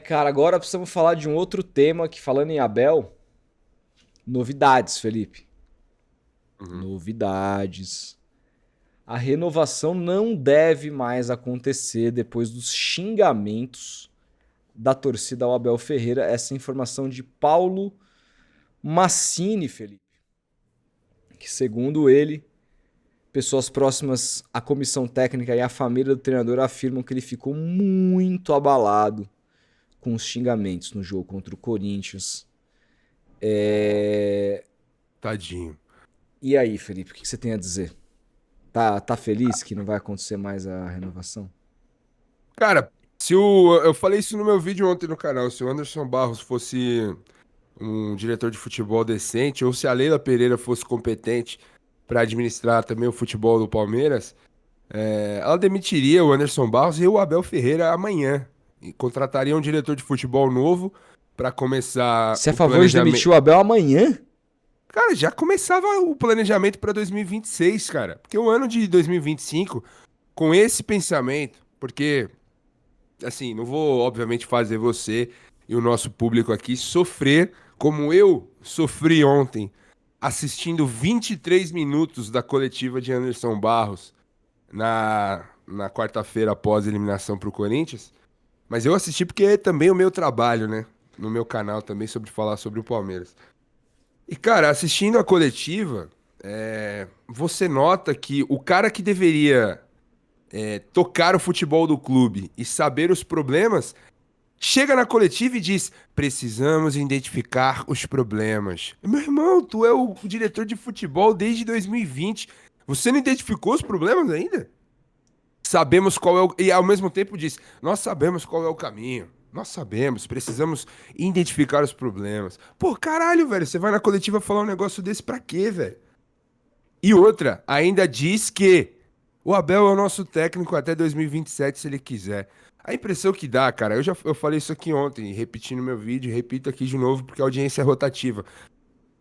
Cara, agora precisamos falar de um outro tema que, falando em Abel, novidades, Felipe. Uhum. Novidades. A renovação não deve mais acontecer depois dos xingamentos da torcida ao Abel Ferreira. Essa informação de Paulo Massini, Felipe, que segundo ele, pessoas próximas à comissão técnica e à família do treinador afirmam que ele ficou muito abalado com os xingamentos no jogo contra o Corinthians. É... Tadinho. E aí, Felipe, o que você tem a dizer? Tá feliz que não vai acontecer mais a renovação? Cara, eu falei isso no meu vídeo ontem no canal, se o Anderson Barros fosse um diretor de futebol decente, ou se a Leila Pereira fosse competente para administrar também o futebol do Palmeiras, ela demitiria o Anderson Barros e o Abel Ferreira amanhã. E contrataria um diretor de futebol novo para começar Você é a o favor de demitir planejamento. o Abel amanhã? Cara, já começava o planejamento para 2026, cara. Porque o ano de 2025, com esse pensamento, porque assim, não vou, obviamente, fazer você e o nosso público aqui sofrer como eu sofri ontem, assistindo 23 minutos da coletiva de Anderson Barros na quarta-feira após a eliminação para o Corinthians. Mas eu assisti porque é também o meu trabalho, né? No meu canal também sobre falar sobre o Palmeiras. E, cara, assistindo a coletiva, você nota que o cara que deveria tocar o futebol do clube e saber os problemas chega na coletiva e diz: precisamos identificar os problemas. Meu irmão, tu é o diretor de futebol desde 2020. Você não identificou os problemas ainda? Sabemos qual é o. E ao mesmo tempo diz: nós sabemos qual é o caminho. Nós sabemos, precisamos identificar os problemas. Pô, caralho, velho, você vai na coletiva falar um negócio desse pra quê, velho? E outra, ainda diz que o Abel é o nosso técnico até 2027, se ele quiser. A impressão que dá, cara, eu falei isso aqui ontem, repetindo meu vídeo, repito aqui de novo porque a audiência é rotativa.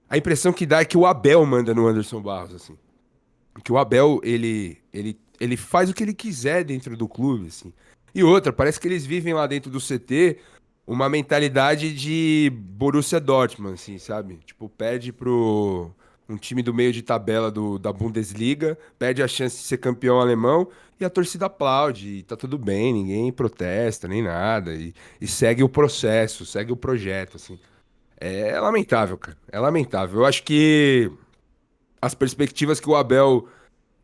A impressão que dá é que o Abel manda no Anderson Barros, assim. Que o Abel, ele faz o que ele quiser dentro do clube, assim. E outra, parece que eles vivem lá dentro do CT uma mentalidade de Borussia Dortmund, assim, sabe? Tipo, perde pro um time do meio de tabela da Bundesliga, perde a chance de ser campeão alemão e a torcida aplaude, e tá tudo bem, ninguém protesta nem nada, e segue o processo, segue o projeto, assim. É lamentável, cara. É lamentável. Eu acho que as perspectivas que o Abel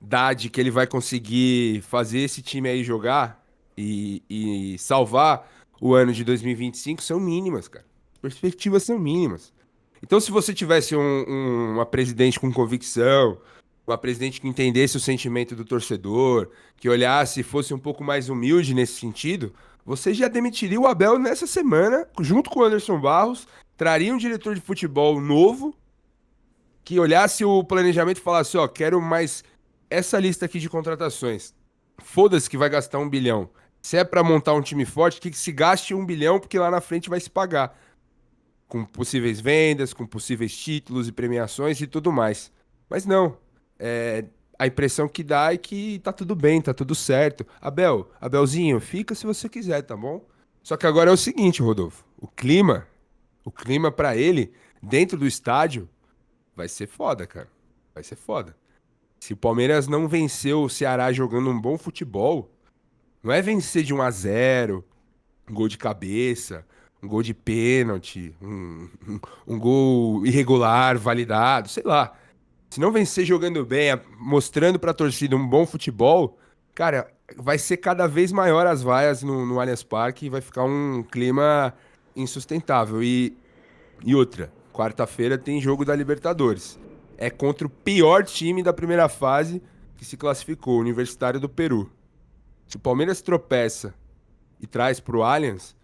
dá de que ele vai conseguir fazer esse time aí jogar e salvar o ano de 2025 são mínimas, cara. As perspectivas são mínimas. Então, se você tivesse uma presidente com convicção, uma presidente que entendesse o sentimento do torcedor, que olhasse e fosse um pouco mais humilde nesse sentido, você já demitiria o Abel nessa semana, junto com o Anderson Barros, traria um diretor de futebol novo que olhasse o planejamento e falasse, ó, quero mais essa lista aqui de contratações. Foda-se que vai gastar 1 bilhão. Se é pra montar um time forte, que se gaste 1 bilhão, porque lá na frente vai se pagar. Com possíveis vendas, com possíveis títulos e premiações e tudo mais. Mas não. A impressão que dá é que tá tudo bem, tá tudo certo. Abelzinho, fica se você quiser, tá bom? Só que agora é o seguinte, Rodolfo. O clima pra ele, dentro do estádio, vai ser foda, cara. Vai ser foda. Se o Palmeiras não venceu o Ceará jogando um bom futebol, não é vencer de 1-0, um gol de cabeça, um gol de pênalti, um gol irregular, validado, sei lá. Se não vencer jogando bem, mostrando pra torcida um bom futebol, cara, vai ser cada vez maior as vaias no Allianz Parque e vai ficar um clima insustentável. E outra, quarta-feira tem jogo da Libertadores. É contra o pior time da primeira fase que se classificou, o Universitário do Peru. Se o Palmeiras tropeça e traz pro Allianz,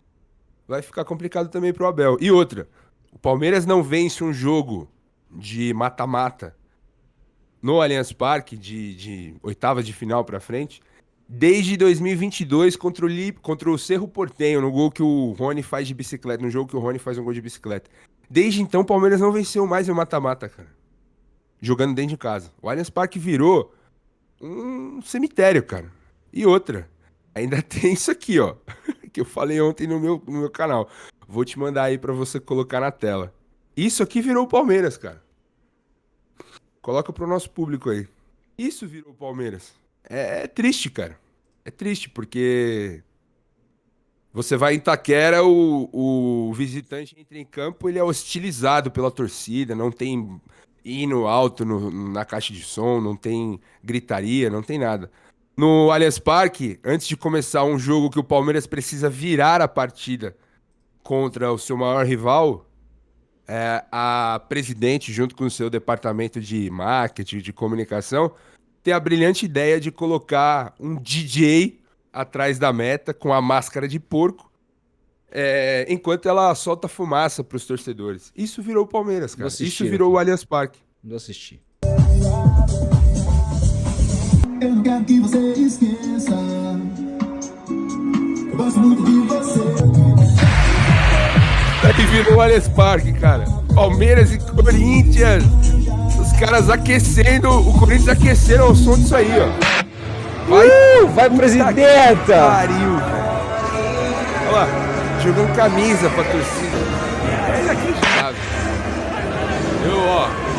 vai ficar complicado também pro Abel. E outra, o Palmeiras não vence um jogo de mata-mata no Allianz Parque, de oitavas de final pra frente, desde 2022 contra o Cerro Porteño, no gol que o Rony faz de bicicleta, no jogo que o Rony faz um gol de bicicleta. Desde então, o Palmeiras não venceu mais o mata-mata, cara. Jogando dentro de casa. O Allianz Parque virou um cemitério, cara. E outra, ainda tem isso aqui, ó. que eu falei ontem no meu canal. Vou te mandar aí pra você colocar na tela. Isso aqui virou o Palmeiras, cara. Coloca pro nosso público aí. Isso virou o Palmeiras. É triste, cara. É triste, porque você vai em Itaquera, o visitante entra em campo, ele é hostilizado pela torcida, não tem hino alto na caixa de som, não tem gritaria, não tem nada. No Allianz Parque, antes de começar um jogo que o Palmeiras precisa virar a partida contra o seu maior rival, a presidente, junto com o seu departamento de marketing, de comunicação, tem a brilhante ideia de colocar um DJ atrás da meta com a máscara de porco, enquanto ela solta fumaça para os torcedores. Isso virou o Palmeiras, Vou cara. Isso assistir virou aqui. o Allianz Parque. Vou assistir. Eu não quero que você esqueça. Eu gosto muito de você. Aí virou o Allianz Parque, cara. Palmeiras e Corinthians. Os caras aquecendo, o Corinthians aquecendo ao som disso aí, ó. Vai, presidenta! Pariu, velho. Olha lá, jogando camisa pra torcida. É inacreditável.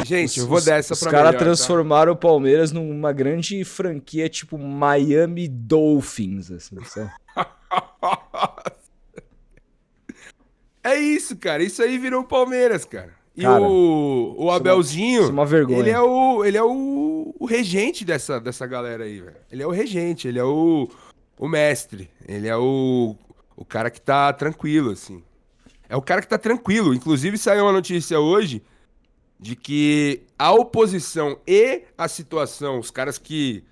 Gente, eu vou dar essa Os pra caras melhor, transformaram o Palmeiras numa grande franquia tipo Miami Dolphins, assim, sabe? Tá? É isso, cara. Isso aí virou o Palmeiras, cara. E Cara, o Abelzinho, isso é uma vergonha. ele é o regente dessa galera aí, velho. Ele é o regente, ele é o mestre. Ele é o cara que tá tranquilo, assim. É o cara que tá tranquilo. Inclusive, saiu uma notícia hoje de que a oposição e a situação, os caras que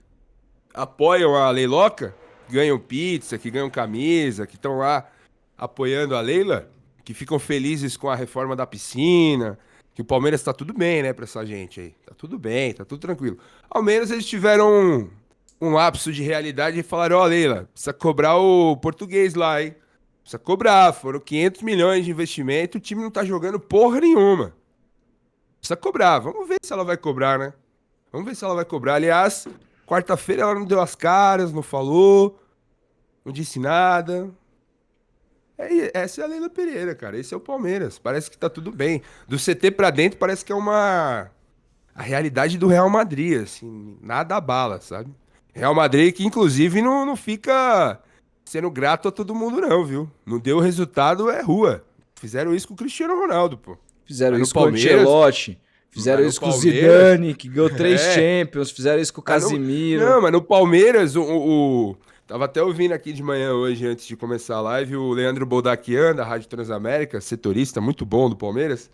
apoiam a Leiloca, que ganham pizza, que ganham camisa, que estão lá apoiando a Leila, que ficam felizes com a reforma da piscina, que o Palmeiras tá tudo bem, né, pra essa gente aí. Tá tudo bem, tá tudo tranquilo. Ao menos eles tiveram um lapso de realidade e falaram, ó, Leila, precisa cobrar o português lá, hein? Precisa cobrar, foram 500 milhões de investimento, o time não tá jogando porra nenhuma. Precisa cobrar, vamos ver se ela vai cobrar, né? Vamos ver se ela vai cobrar. Aliás, quarta-feira ela não deu as caras, não falou, não disse nada. Essa é a Leila Pereira, cara. Esse é o Palmeiras. Parece que tá tudo bem. Do CT pra dentro parece que é a realidade do Real Madrid, assim, nada abala, sabe? Real Madrid que inclusive não fica sendo grato a todo mundo não, viu? Não deu resultado, é rua. Fizeram isso com o Cristiano Ronaldo, pô. Fizeram Mas isso com o Ancelotti, fizeram isso com o Zidane, que ganhou 3 Champions, fizeram isso com o Casimiro. Não, mas no Palmeiras, tava até ouvindo aqui de manhã hoje, antes de começar a live, o Leandro Boldaquian, da Rádio Transamérica, setorista muito bom do Palmeiras.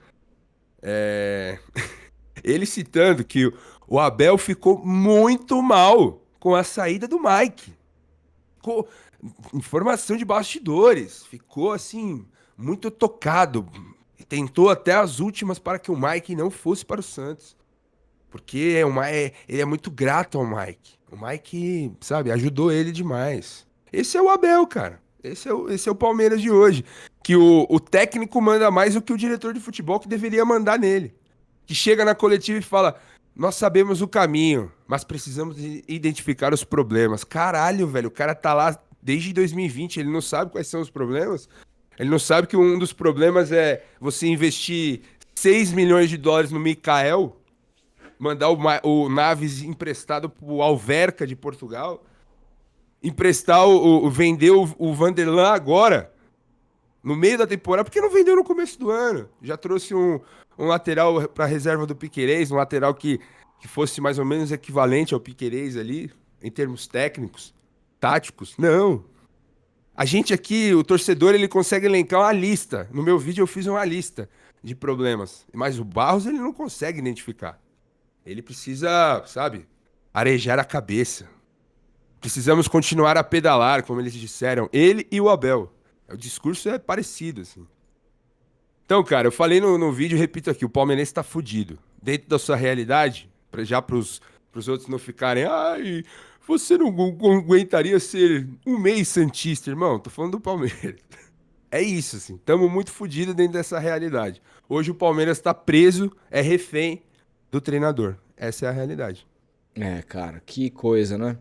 Ele citando que o Abel ficou muito mal com a saída do Mike. Ficou informação de bastidores. Ficou, assim, muito tocado. Tentou até as últimas para que o Mike não fosse para o Santos. Porque ele é muito grato ao Mike. O Mike, sabe, ajudou ele demais. Esse é o Abel, cara. Esse é o Palmeiras de hoje. Que o técnico manda mais do que o diretor de futebol que deveria mandar nele. Que chega na coletiva e fala: nós sabemos o caminho, mas precisamos identificar os problemas. Caralho, velho, o cara tá lá desde 2020, ele não sabe quais são os problemas? Ele não sabe que um dos problemas é você investir 6 milhões de dólares no Mikael, mandar o Naves emprestado pro Alverca de Portugal, emprestar vender o Vanderlan agora, no meio da temporada, porque não vendeu no começo do ano. Já trouxe um lateral para reserva do Piquerez, um lateral que fosse mais ou menos equivalente ao Piquerez ali, em termos técnicos, táticos. Não. A gente aqui, o torcedor, ele consegue elencar uma lista. No meu vídeo eu fiz uma lista de problemas. Mas o Barros, ele não consegue identificar. Ele precisa, sabe, arejar a cabeça. Precisamos continuar a pedalar, como eles disseram. Ele e o Abel. O discurso é parecido, assim. Então, cara, eu falei no vídeo e repito aqui, o palmeirense tá fudido. Dentro da sua realidade, já pros outros não ficarem... Ai, você não aguentaria ser um mês santista, irmão? Tô falando do Palmeiras. É isso, assim. Tamo muito fudido dentro dessa realidade. Hoje o Palmeiras tá preso, é refém do treinador. Essa é a realidade. Cara, que coisa, né?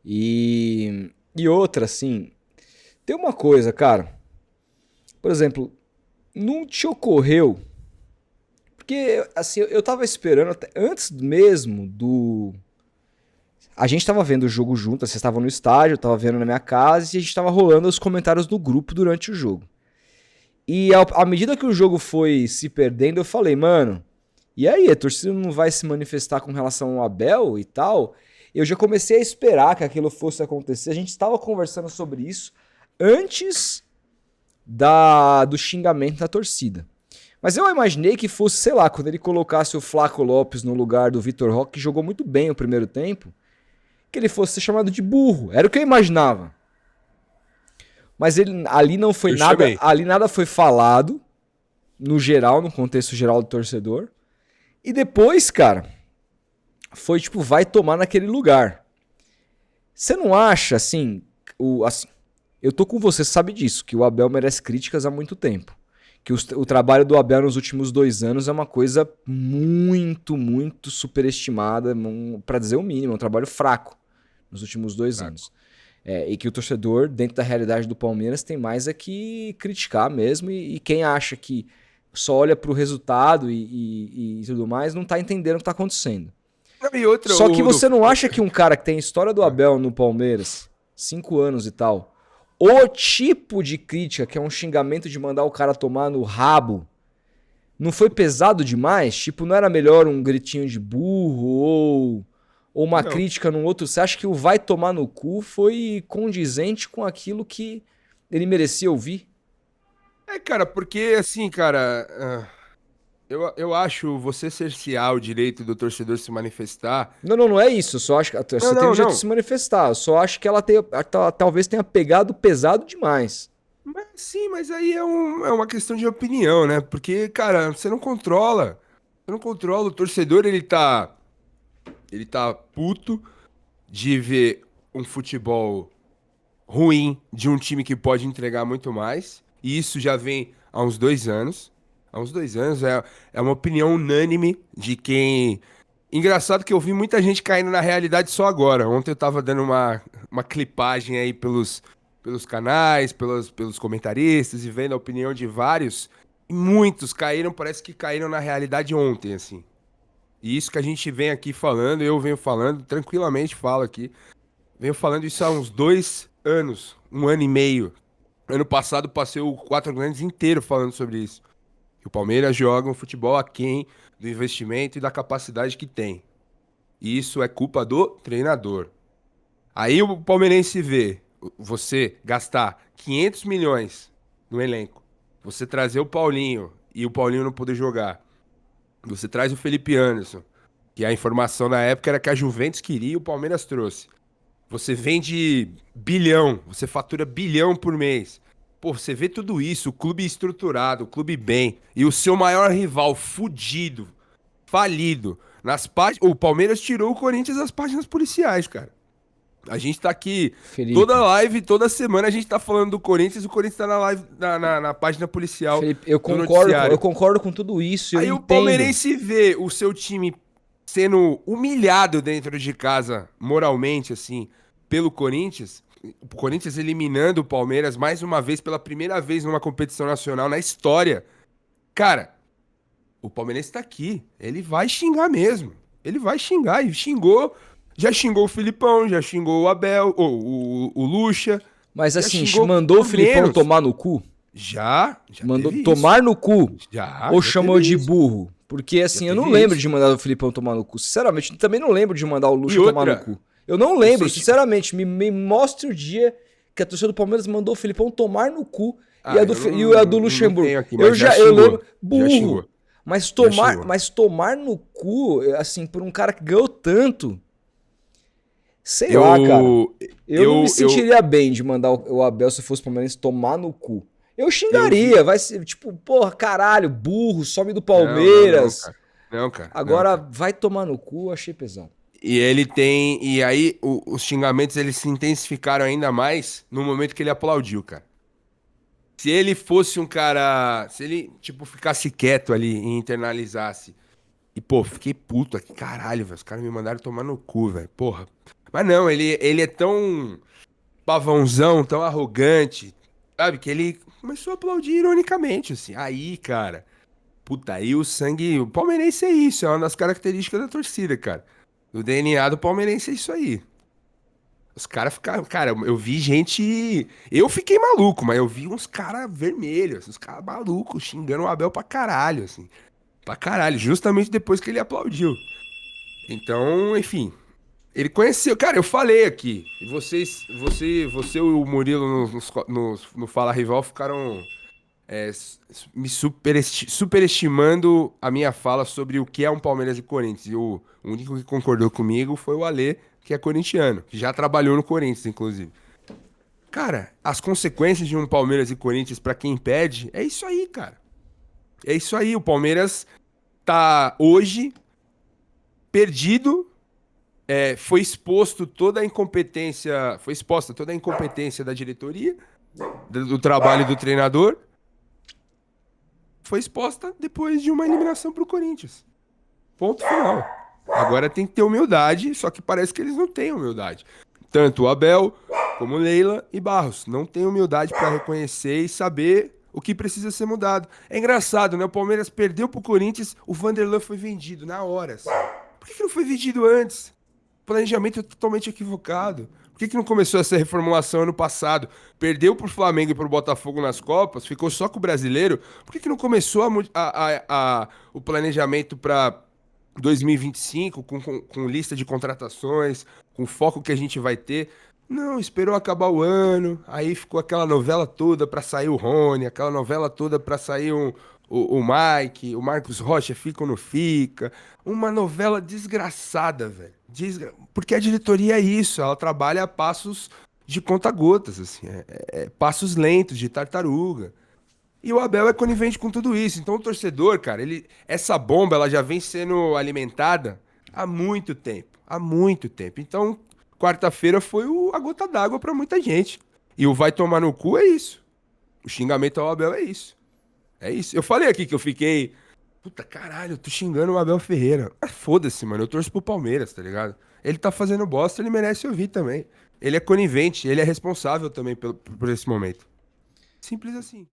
E outra, assim, Tem uma coisa, cara. Por exemplo, não te ocorreu. Porque, assim, eu tava esperando até antes mesmo do. A gente tava vendo o jogo junto, vocês estavam no estádio, eu tava vendo na minha casa e a gente tava rolando os comentários do grupo durante o jogo. E à medida que o jogo foi se perdendo, eu falei, mano, e aí, a torcida não vai se manifestar com relação ao Abel e tal? Eu já comecei a esperar que aquilo fosse acontecer. A gente estava conversando sobre isso antes do xingamento da torcida. Mas eu imaginei que fosse, sei lá, quando ele colocasse o Flaco Lopes no lugar do Vitor Roque, que jogou muito bem o primeiro tempo, que ele fosse ser chamado de burro. Era o que eu imaginava. Mas ali não foi nada, ali nada foi falado, no geral, no contexto geral do torcedor. E depois, cara, foi tipo, vai tomar naquele lugar. Você não acha, assim, eu tô com você, sabe disso, que o Abel merece críticas há muito tempo. Que o trabalho do Abel nos últimos 2 anos é uma coisa muito, muito superestimada, pra dizer o mínimo, é um trabalho fraco nos últimos 2 anos. E que o torcedor, dentro da realidade do Palmeiras, tem mais é que criticar mesmo, e quem acha que só olha pro resultado e tudo mais, não tá entendendo o que tá acontecendo. Só que você não acha que um cara que tem a história do Abel no Palmeiras, 5 anos e tal, o tipo de crítica, que é um xingamento de mandar o cara tomar no rabo, não foi pesado demais? Tipo, não era melhor um gritinho de burro ou uma crítica num outro? Você acha que o vai tomar no cu foi condizente com aquilo que ele merecia ouvir? Cara, porque assim, cara, eu acho você cercear o direito do torcedor se manifestar. Não é isso. Eu só acho que você tem o direito de se manifestar. Eu só acho que ela talvez tenha pegado pesado demais. Sim, mas aí é uma questão de opinião, né? Porque, cara, você não controla. Você não controla. O torcedor, ele tá puto de ver um futebol ruim de um time que pode entregar muito mais. E isso já vem há uns 2 anos. Há uns 2 anos é uma opinião unânime de quem. Engraçado que eu vi muita gente caindo na realidade só agora. Ontem eu tava dando uma clipagem aí pelos canais, pelos comentaristas e vendo a opinião de vários. E muitos caíram, parece que caíram na realidade ontem, assim. E isso que a gente vem aqui falando, eu venho falando, tranquilamente falo aqui. Venho falando isso há uns 2 anos, 1 ano e meio. Ano passado passei o Quatro Grandes inteiro falando sobre isso. Que o Palmeiras joga um futebol aquém do investimento e da capacidade que tem. E isso é culpa do treinador. Aí o palmeirense vê você gastar 500 milhões no elenco, você trazer o Paulinho e o Paulinho não poder jogar. Você traz o Felipe Anderson, que a informação na época era que a Juventus queria e o Palmeiras trouxe. Você vende bilhão, você fatura bilhão por mês. Pô, você vê tudo isso, o clube estruturado, o clube bem, e o seu maior rival fudido, falido. O Palmeiras tirou o Corinthians das páginas policiais, cara. A gente tá aqui, Felipe, toda live, toda semana a gente tá falando do Corinthians, o Corinthians tá na live, na página policial. Felipe, eu do concordo, noticiário. eu concordo com tudo isso. Aí Eu o entendo. palmeirense vê o seu time sendo humilhado dentro de casa, moralmente, assim, pelo Corinthians. O Corinthians eliminando o Palmeiras mais uma vez, pela primeira vez numa competição nacional na história. Cara, o palmeirense tá aqui. Ele vai xingar mesmo. Ele vai xingar e xingou. Já xingou o Filipão, já xingou o Abel, o Lucha. Mas já assim, xingou mandou o por Filipão menos. tomar no cu? Já Mandou teve tomar isso. no cu? Ou Já chamou teve de isso. burro? Porque assim, eu não teve lembro isso. de mandar o Filipão tomar no cu. Sinceramente, também não lembro de mandar o Lucha E tomar no outra, cu. Eu não lembro, senti- sinceramente. Me mostre o dia que a torcida do Palmeiras mandou o Filipão tomar no cu Ah, e a eu não- e a do não Luxemburgo. tenho aqui, mas já Eu xingou. lembro. Já Burro. xingou. xingou. Mas tomar no cu, assim, por um cara que ganhou tanto. Sei lá, cara. Eu não me sentiria bem de mandar o Abel, se fosse palmeirense, tomar no cu. Eu xingaria, vai ser tipo, porra, caralho, burro, some do Palmeiras. Não, cara. Agora, Não, cara. vai tomar no cu, achei pesado. E ele tem. E aí, os xingamentos eles se intensificaram ainda mais no momento que ele aplaudiu, cara. Se ele fosse um cara. Se ele, tipo, ficasse quieto ali e internalizasse. E, pô, fiquei puto aqui, caralho, velho. Os caras me mandaram tomar no cu, velho. Porra. Mas não, ele é tão. pavãozão, tão arrogante, sabe? Que ele começou a aplaudir ironicamente, assim. Aí, cara, puta, aí o sangue. O palmeirense é isso, é uma das características da torcida, cara. O DNA do palmeirense é isso aí. Os caras ficaram. Cara, eu vi gente. Eu fiquei maluco, mas eu vi uns caras vermelhos, uns caras malucos, xingando o Abel pra caralho, assim. Pra caralho, justamente depois que ele aplaudiu. Então, enfim. Ele conheceu. Cara, eu falei aqui. E você e o Murilo no Fala Rival ficaram me superestimando a minha fala sobre o que é um Palmeiras e Corinthians. E o único que concordou comigo foi o Alê, que é corintiano, que já trabalhou no Corinthians, inclusive. Cara, as consequências de um Palmeiras e Corinthians pra quem pede, é isso aí, cara. É isso aí. O Palmeiras tá hoje perdido. Foi exposto toda a incompetência, foi exposta toda a incompetência da diretoria, do trabalho do treinador. Foi exposta depois de uma eliminação pro Corinthians. Ponto final. Agora tem que ter humildade, só que parece que eles não têm humildade. Tanto o Abel, como Leila e Barros. Não têm humildade pra reconhecer e saber o que precisa ser mudado. É engraçado, né? O Palmeiras perdeu pro Corinthians, o Vanderlan foi vendido na hora. Assim. Por que não foi vendido antes? Planejamento é totalmente equivocado. Por que não começou essa reformulação ano passado? Perdeu pro Flamengo e pro Botafogo nas Copas, ficou só com o brasileiro. Por que não começou o planejamento para 2025 com lista de contratações, com o foco que a gente vai ter? Não, esperou acabar o ano, aí ficou aquela novela toda pra sair o Rony, aquela novela toda pra sair o Mike, o Marcos Rocha fica ou não fica. Uma novela desgraçada, velho. Porque a diretoria é isso, ela trabalha a passos de conta-gotas, assim, passos lentos, de tartaruga. E o Abel é conivente com tudo isso. Então o torcedor, cara, essa bomba ela já vem sendo alimentada há muito tempo. Há muito tempo. Então, quarta-feira foi a gota d'água pra muita gente. E o vai tomar no cu é isso. O xingamento ao Abel é isso. É isso. Eu falei aqui que eu fiquei. Puta caralho, eu tô xingando o Abel Ferreira. Ah, foda-se, mano. Eu torço pro Palmeiras, tá ligado? Ele tá fazendo bosta, ele merece ouvir também. Ele é conivente, ele é responsável também por esse momento. Simples assim.